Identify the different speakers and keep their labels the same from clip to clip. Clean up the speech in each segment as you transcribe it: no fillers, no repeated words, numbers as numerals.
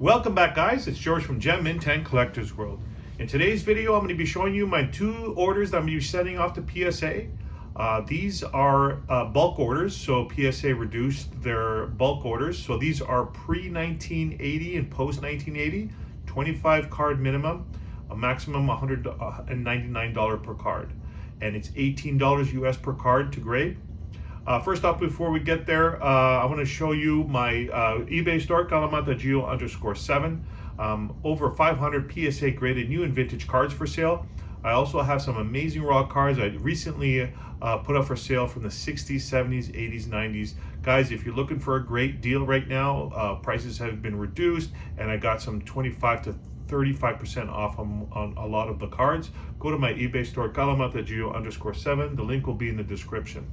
Speaker 1: Welcome back, guys. It's George from Gem Mint 10 Collectors World. In today's video, I'm going to be showing you my two orders that I'm going to be sending off to PSA. These are bulk orders, so PSA reduced their bulk orders. So these are pre-1980 and post-1980, 25 card minimum, a maximum $199 per card. And it's $18 US per card to grade. First off, before we get there, I want to show you my eBay store, Kalamata_7. Over 500 PSA graded new and vintage cards for sale. I also have some amazing raw cards I recently put up for sale from the 60s, 70s, 80s, 90s. Guys, if you're looking for a great deal right now, prices have been reduced, and I got some 25 to 35% off on a lot of the cards. Go to my eBay store, Kalamata_7. The link will be in the description.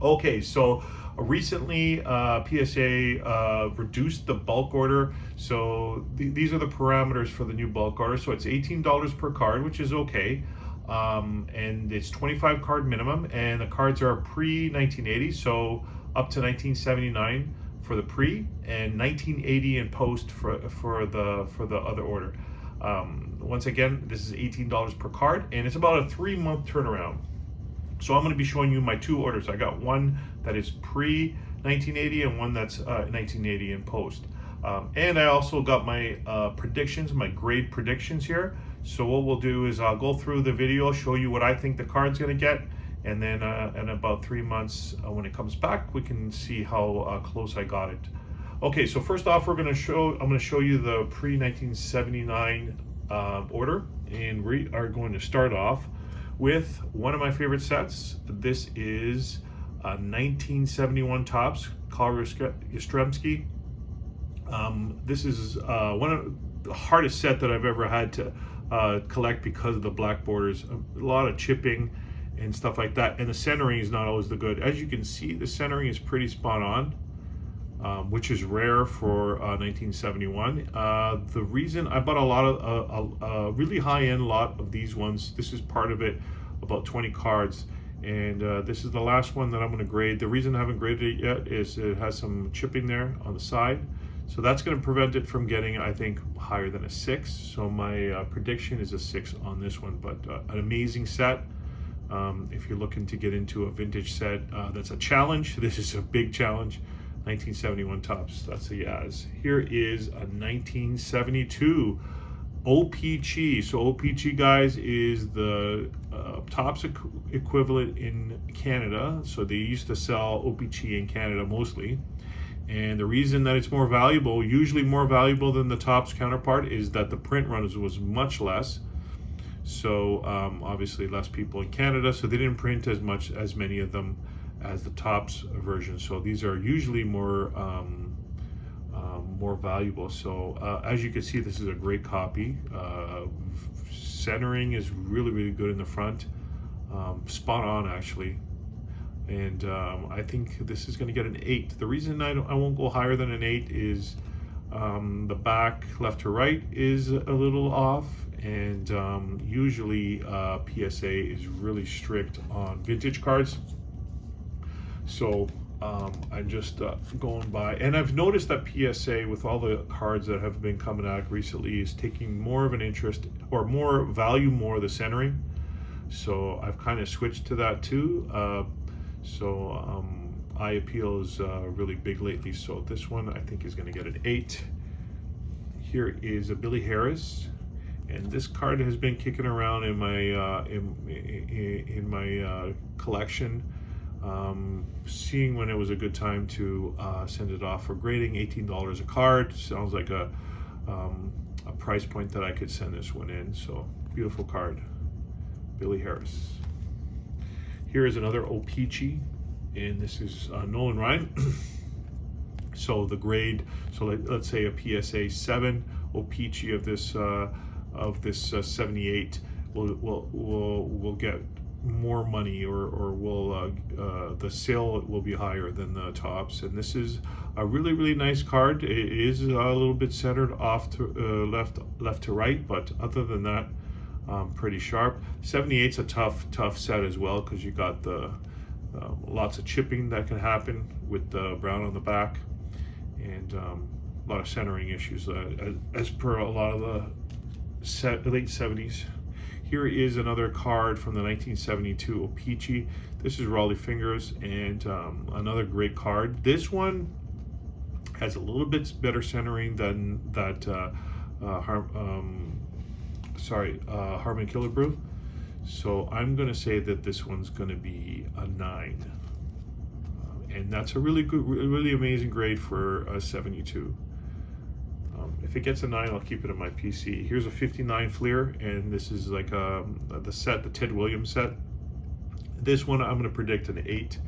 Speaker 1: Okay, so recently PSA reduced the bulk order. So these are the parameters for the new bulk order. So it's $18 per card, which is okay. And it's 25 card minimum, and the cards are pre-1980, so up to 1979 for the pre, and 1980 and post for the other order. Once again, this is $18 per card, and it's about a 3-month turnaround. So I'm going to be showing you my two orders. I got one that is pre-1980 and one that's 1980 and post. And I also got my predictions, my grade predictions here. So what we'll do is I'll go through the video, show you what I think the card's going to get, and then in about 3 months when it comes back, we can see how close I got it. Okay, so first off, I'm going to show you the pre-1979 order, and we are going to start off with one of my favorite sets. This is 1971 Topps, Carl Yastrzemski. This is one of the hardest set that I've ever had to collect because of the black borders, a lot of chipping and stuff like that, and the centering is not always the good. As you can see, the centering is pretty spot on, which is rare for 1971. The reason I bought a lot of a really high-end lot of these ones, this is part of it, about 20 cards, and this is the last one that I'm going to grade. The reason I haven't graded it yet is it has some chipping there on the side, so that's going to prevent it from getting, I think, higher than a 6. So my prediction is a 6 on this one, but an amazing set. If you're looking to get into a vintage set, that's a challenge. This is a big challenge. 1971 Topps, that's a Yaz. Here is a 1972 OPC. So OPC, guys, is the Topps equivalent in Canada. So they used to sell OPC in Canada mostly. And the reason that it's more valuable, usually more valuable than the Topps counterpart, is that the print runs was much less. So obviously less people in Canada, so they didn't print as many of them as the Topps version. So these are usually more valuable. So as you can see, this is a great copy. Centering is really good in the front, spot on actually. And I think this is going to get an 8. The reason I won't go higher than an 8 is the back left to right is a little off, and usually PSA is really strict on vintage cards. So I'm just going by, and I've noticed that PSA, with all the cards that have been coming out recently, is taking more of an interest, or more value, more the centering. So I've kind of switched to that too. Eye appeal is really big lately. So this one I think is going to get an 8. Here is a Billy Harris, and this card has been kicking around in my in my collection. Seeing when it was a good time to send it off for grading. $18 a card sounds like a price point that I could send this one in. So beautiful card, Billy Harris. Here is another OPC, and this is Nolan Ryan. So the grade, so let's say a PSA 7 OPC of this 78 will get more money, or will the sale will be higher than the Topps. And this is a really nice card. It is a little bit centered off to left to right, but other than that, pretty sharp. 78's a tough set as well, because you got the lots of chipping that can happen with the brown on the back. And a lot of centering issues as per a lot of the late 70s. Here is another card from the 1972 O-Pee-Chee. This is Raleigh Fingers, and another great card. This one has a little bit better centering than that Harmon Killebrew. So I'm going to say that this one's going to be a 9. And that's a really good, really amazing grade for a 72. If it gets a 9, I'll keep it in my PC. Here's a 59 Fleer, and this is like the Ted Williams set. This one I'm going to predict an 8.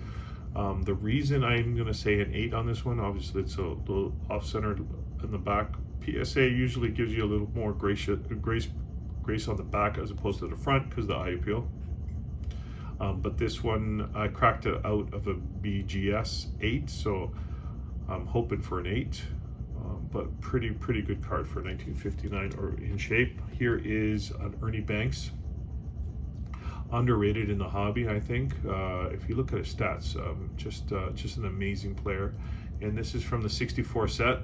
Speaker 1: The reason I'm going to say an 8 on this one, obviously it's a little off-centered in the back. PSA usually gives you a little more grace on the back as opposed to the front because of the eye appeal. But this one, I cracked it out of a BGS 8, so I'm hoping for an 8. But pretty good card for 1959 or in shape. Here is an Ernie Banks, underrated in the hobby, I think. If you look at his stats, just an amazing player. And this is from the 64 set,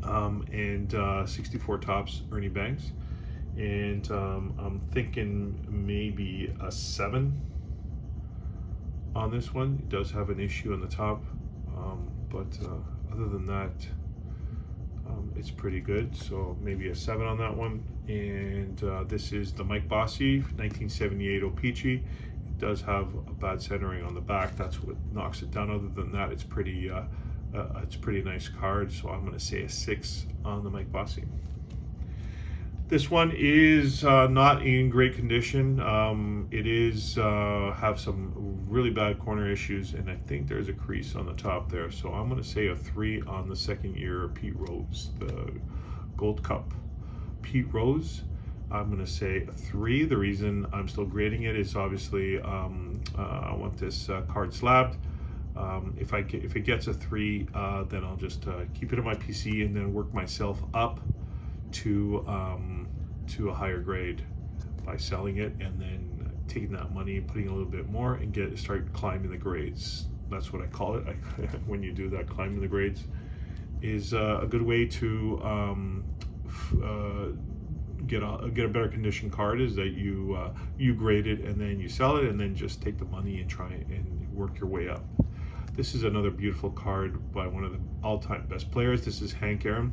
Speaker 1: and 64 tops Ernie Banks. And I'm thinking maybe a 7 on this one. It does have an issue on the top, but other than that, it's pretty good. So maybe a 7 on that one. And this is the Mike Bossy 1978 O-Pee-Chee. It does have a bad centering on the back. That's what knocks it down. Other than that, it's pretty nice card. So I'm going to say a 6 on the Mike Bossy. This one is not in great condition. It is have some really bad corner issues, and I think there's a crease on the top there. So I'm going to say a 3 on the second year Pete Rose, the Gold Cup Pete Rose. I'm going to say a 3. The reason I'm still grading it is obviously I want this card slabbed. If it gets a 3, then I'll just keep it in my PC and then work myself up to a higher grade by selling it and then taking that money, putting a little bit more, and start climbing the grades. That's what I call it. When you do that, climbing the grades is a good way to get a better condition card. Is that you grade it and then you sell it and then just take the money and try and work your way up. This is another beautiful card by one of the all-time best players. This is Hank Aaron.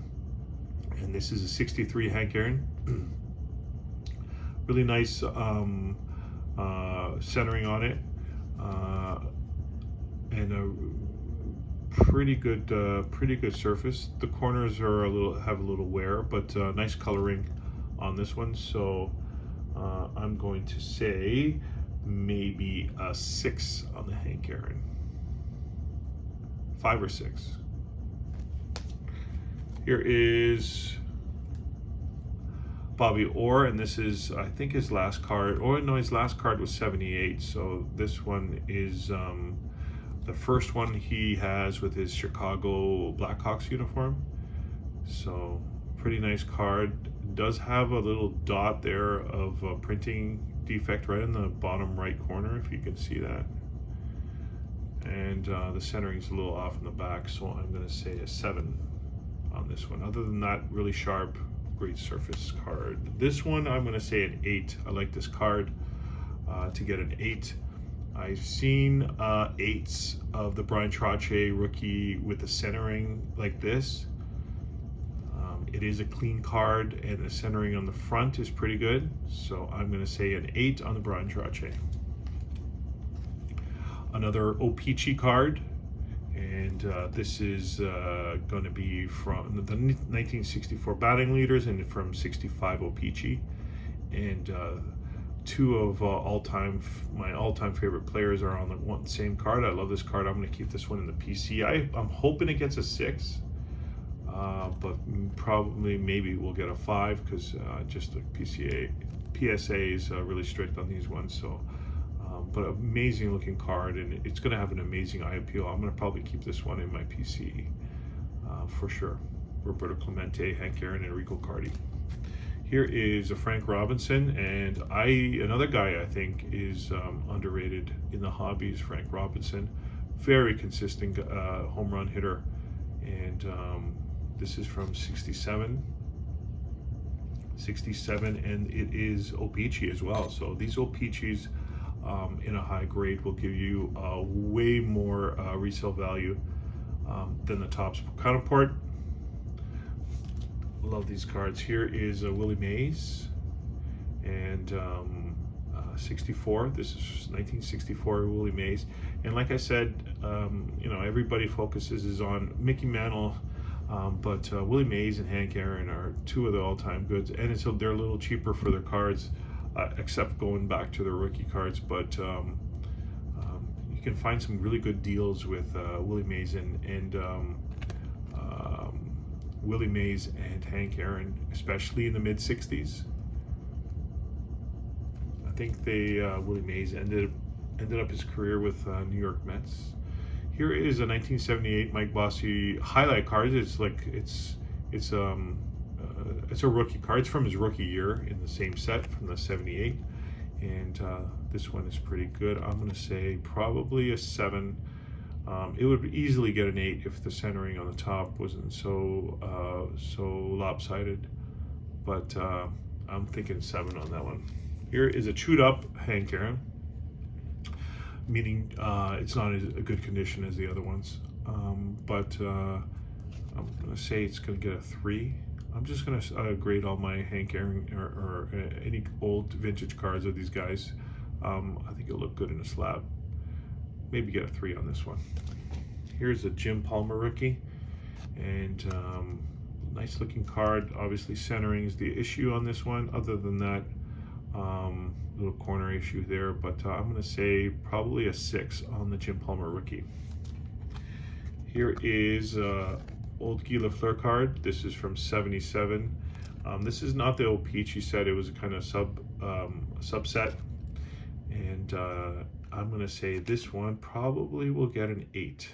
Speaker 1: And this is a 63 Hank Aaron. Really nice centering on it, and a pretty good surface. The corners are have a little wear, but nice coloring on this one. So I'm going to say maybe a 6 on the Hank Aaron. 5 or 6. Here is Bobby Orr, and this is, I think, his last card. Oh no, his last card was 78. So this one is the first one he has with his Chicago Blackhawks uniform. So pretty nice card. It does have a little dot there of a printing defect right in the bottom right corner, if you can see that. And the centering is a little off in the back, so I'm going to say a 7 on this one. Other than that, really sharp, great surface card. This one I'm going to say an 8. I like this card. To get an 8, I've seen 8s of the Brian Trottier rookie with the centering like this. It is a clean card, and the centering on the front is pretty good. So I'm going to say an 8 on the Brian Trottier. Another O-Pee-Chee card. And this is going to be from the 1964 batting leaders and from 65 O-Pee-Chee. And two of my all-time favorite players are on the same card. I love this card. I'm going to keep this one in the PC. I'm hoping it gets a 6, but probably maybe we'll get a 5 because just the PSA is really strict on these ones. So. But amazing looking card, and it's going to have an amazing eye appeal. I'm going to probably keep this one in my PC for sure. Roberto Clemente, Hank Aaron, and Enrico Cardi. Here is a Frank Robinson, and another guy I think is underrated in the hobbies. Frank Robinson, very consistent home run hitter, and This is from 67, and it is O-Pee-Chee as well. So these O-Pee-Chees in a high grade will give you way more resale value than the Topps counterpart. Love these cards. Here is a Willie Mays, and 64. This is 1964 Willie Mays. And like I said, you know, everybody focuses on Mickey Mantle, but Willie Mays and Hank Aaron are two of the all-time goods, and they're a little cheaper for their cards, except going back to their rookie cards. But you can find some really good deals with Willie Mays and Willie Mays and Hank Aaron, especially in the mid 60s. I think Willie Mays ended up his career with New York Mets. Here is a 1978 Mike Bossy highlight card. It's a rookie card. It's from his rookie year in the same set from the 78, and this one is pretty good. I'm going to say probably a 7. It would easily get an 8 if the centering on the top wasn't so lopsided, but I'm thinking 7 on that one. Here is a chewed up Hank Aaron, meaning it's not as a good condition as the other ones, but I'm gonna say it's gonna get a 3. I'm just gonna grade all my Hank Aaron or any old vintage cards of these guys. I think it'll look good in a slab. Maybe get a 3 on this one. Here's a Jim Palmer rookie, and nice looking card. Obviously centering is the issue on this one. Other than that, little corner issue there, but I'm going to say probably a 6 on the Jim Palmer rookie. Here is old Guy Lafleur card. This is from 77. This is not the O-Pee-Chee set. It was a kind of subset, and I'm going to say this one probably will get an 8.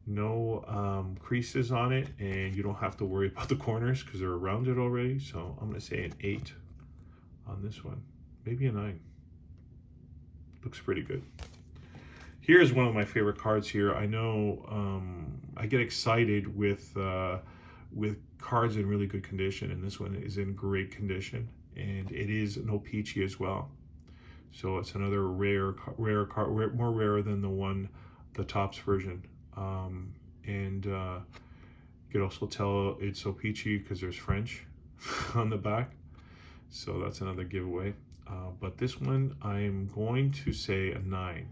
Speaker 1: No creases on it, and you don't have to worry about the corners because they're rounded already. So I'm going to say an 8 on this one, maybe a 9. Looks pretty good. Here's one of my favorite cards here. I know I get excited with cards in really good condition, and this one is in great condition, and it is an O-Pee-Chee as well. So it's another rare card, more rare than the Topps version. And you could also tell it's O-Pee-Chee because there's French on the back. So that's another giveaway. But this one, I'm going to say a 9.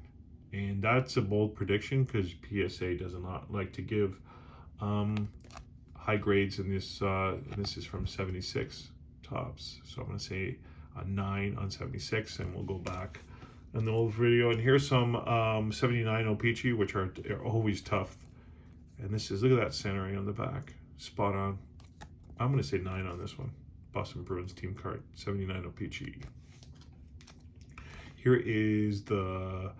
Speaker 1: And that's a bold prediction because PSA does not like to give high grades in this. This is from 76 Topps. So I'm going to say a 9 on 76, and we'll go back in the old video. And here's some 79 O-Pee-Chee, which are always tough. And this is, look at that centering on the back. Spot on. I'm going to say 9 on this one. Boston Bruins team card, 79 O-Pee-Chee. Here is the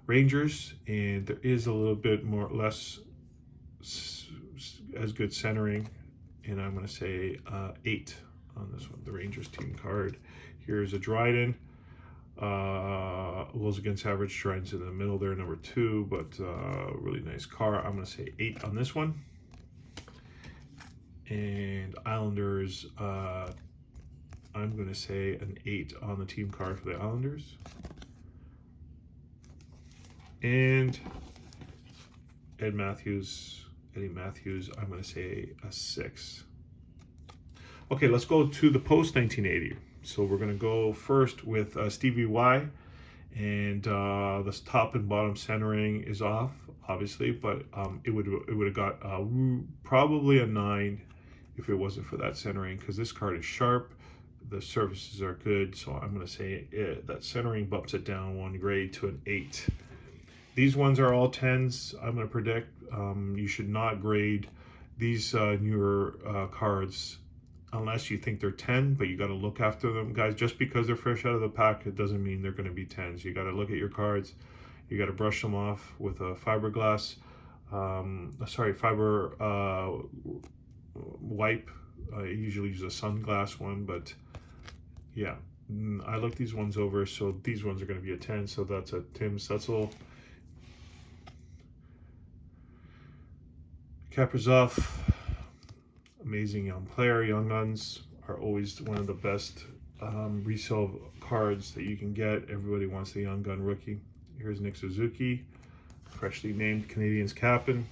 Speaker 1: Rangers, and there is a little bit less as good centering, and I'm going to say 8 on this one, the Rangers team card. Here's a Dryden. Wills against average. Dryden's in the middle there, number 2, but really nice car. I'm going to say 8 on this one. And Islanders, I'm going to say an 8 on the team card for the Islanders. And Eddie Matthews, I'm going to say a 6. Okay, let's go to the post 1980. So we're going to go first with Stevie Y, and the top and bottom centering is off, obviously, but it would have got probably a 9 if it wasn't for that centering, because this card is sharp, the surfaces are good, so I'm going to say that centering bumps it down 1 grade to an 8. These ones are all 10s. I'm going to predict you should not grade these newer cards unless you think they're 10, but you got to look after them, guys. Just because they're fresh out of the pack, it doesn't mean they're going to be 10s. You got to look at your cards. You got to brush them off with a fiberglass, fiber wipe. I usually use a sunglass one, but yeah, I look these ones over, so these ones are going to be a 10. So that's a Tim Setzel. Kaprizov, amazing young player. Young Guns are always one of the best resale cards that you can get. Everybody wants the Young Gun rookie. Here's Nick Suzuki, freshly named Canadiens captain.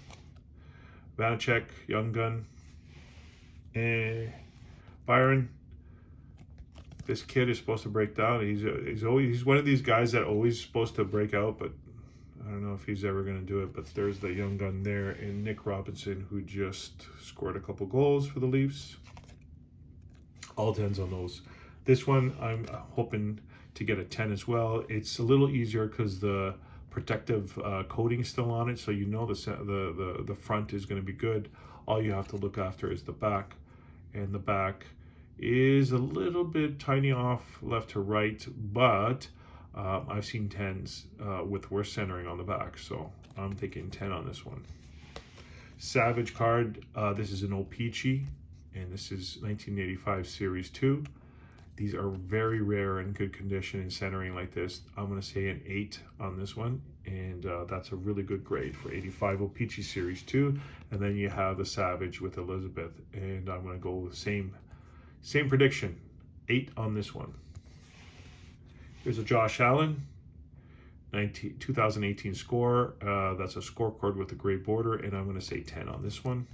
Speaker 1: Vanacek, Young Gun. And Byron, this kid is supposed to break down. He's one of these guys that always supposed to break out, but I don't know if he's ever going to do it. But there's the Young Gun there, and Nick Robinson, who just scored a couple goals for the Leafs. All 10s on those. This one, I'm hoping to get a 10 as well. It's a little easier because the protective coating is still on it, so you know the front is going to be good. All you have to look after is the back, and the back is a little bit tiny off left to right, but I've seen 10s with worse centering on the back, so I'm thinking 10 on this one. Savage card, this is an O-Pee-Chee, and this is 1985 Series 2. These are very rare and good condition in centering like this. I'm going to say an 8 on this one, and that's a really good grade for 85 O-Pee-Chee Series 2. And then you have the Savage with Elizabeth, and I'm going to go with same prediction, 8 on this one. Here's a Josh Allen, 2018 score. That's a scorecard with a gray border, and I'm going to say 10 on this one.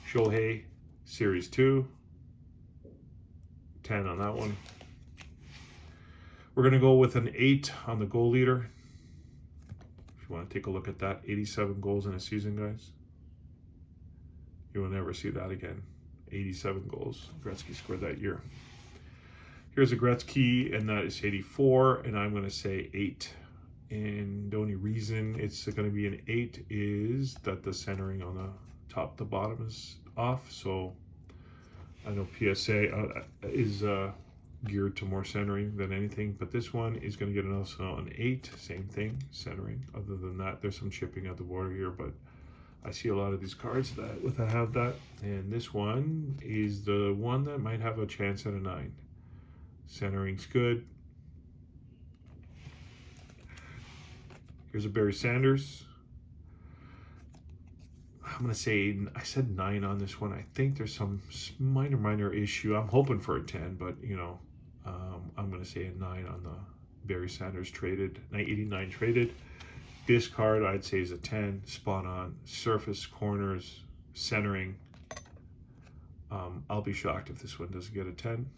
Speaker 1: Shohei, Series 2, 10 on that one. We're going to go with an 8 on the goal leader. If you want to take a look at that, 87 goals in a season, guys. You will never see that again. 87 goals. Gretzky scored that year. Here's a Gretzky, and that is 84, and I'm going to say 8. And the only reason it's going to be an 8 is that the centering on the top to bottom is off. So I know PSA is geared to more centering than anything, but this one is going to get also an 8. Same thing, centering. Other than that, there's some chipping at the border here, but I see a lot of these cards that have that. And this one is the one that might have a chance at a 9. Centering's good. Here's a Barry Sanders. I'm going to say, I said 9 on this one. I think there's some minor issue. I'm hoping for a 10, but, you know, I'm going to say a 9 on the Barry Sanders traded, 89 traded. This card, I'd say, is a 10, spot on. Surface, corners, centering. I'll be shocked if this one doesn't get a 10.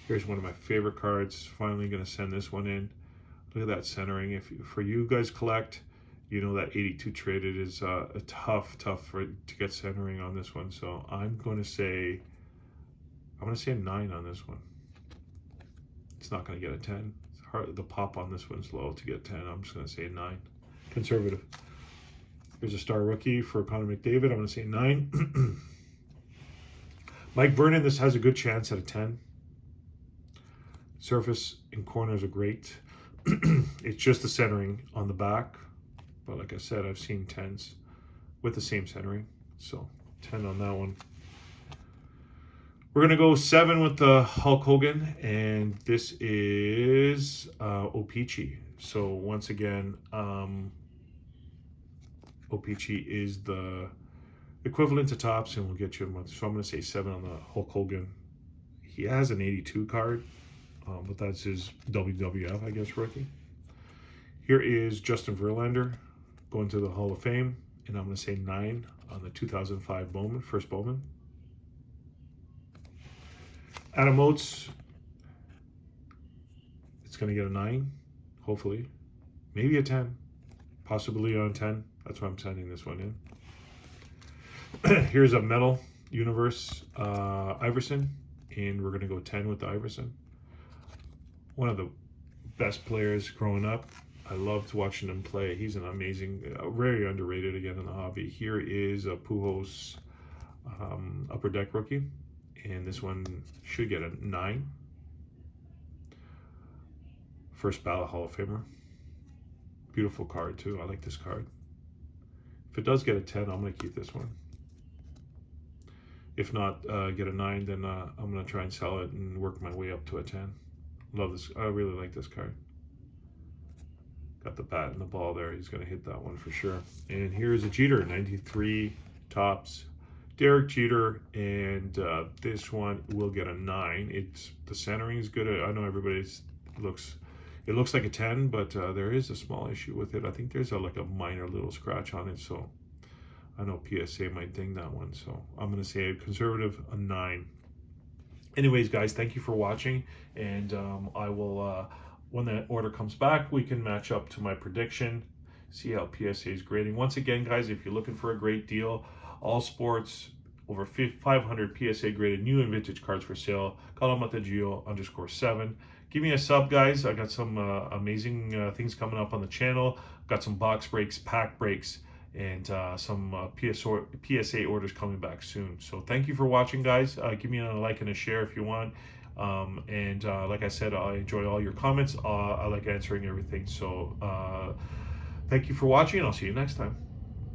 Speaker 1: Here's one of my favorite cards. Finally going to send this one in. Look at that centering. For you guys collect, you know that 82 traded is a tough to get centering on this one. So I'm going to say a 9 on this one. It's not going to get a 10. It's hard, the pop on this one's low to get 10. I'm just going to say a 9. Conservative. Here's a star rookie for Connor McDavid. I'm going to say 9. Mike Vernon, this has a good chance at a 10. Surface and corners are great. It's just the centering on the back. But like I said, I've seen 10s with the same centering. So 10 on that one. We're going to go 7 with the Hulk Hogan. And this is O-Pee-Chee. So once again, O-Pee-Chee is the equivalent to Topps, and we'll get you a month. So I'm going to say 7 on the Hulk Hogan. He has an 82 card. But that's his WWF, I guess, rookie. Here is Justin Verlander going to the Hall of Fame, and I'm going to say 9 on the 2005 Bowman, first Bowman. Adam Oates, it's going to get a 9, hopefully. Maybe a 10, possibly on 10. That's why I'm sending this one in. Here's a Metal Universe Iverson, and we're going to go 10 with the Iverson. One of the best players growing up. I loved watching him play. He's an amazing, very underrated again in the hobby. Here is a Pujols Upper Deck rookie, and this one should get a 9. First ballot Hall of Famer. Beautiful card too. I like this card. If it does get a 10, I'm going to keep this one. If not, get a 9, then I'm going to try and sell it and work my way up to a 10. Love this. I really like this card. Got the bat and the ball there. He's going to hit that one for sure. And here's a Jeter, 93 tops. Derek Jeter, and this one will get a 9. It's the centering is good. I know everybody's looks like a 10, but there is a small issue with it. I think there's like a minor little scratch on it, so I know PSA might ding that one. So I'm going to say a conservative, a 9. Anyways, guys, thank you for watching, and I will, when that order comes back, we can match up to my prediction, see how PSA is grading. Once again, guys, if you're looking for a great deal, all sports, over 500 PSA graded new and vintage cards for sale. Call them at the Gio_7. Give me a sub, guys. I got some amazing things coming up on the channel. Got some box breaks, pack breaks, and some PSA orders coming back soon. So thank you for watching, guys. Give me a like and a share if you want. Like I said, I enjoy all your comments. I like answering everything. So thank you for watching, and I'll see you next time.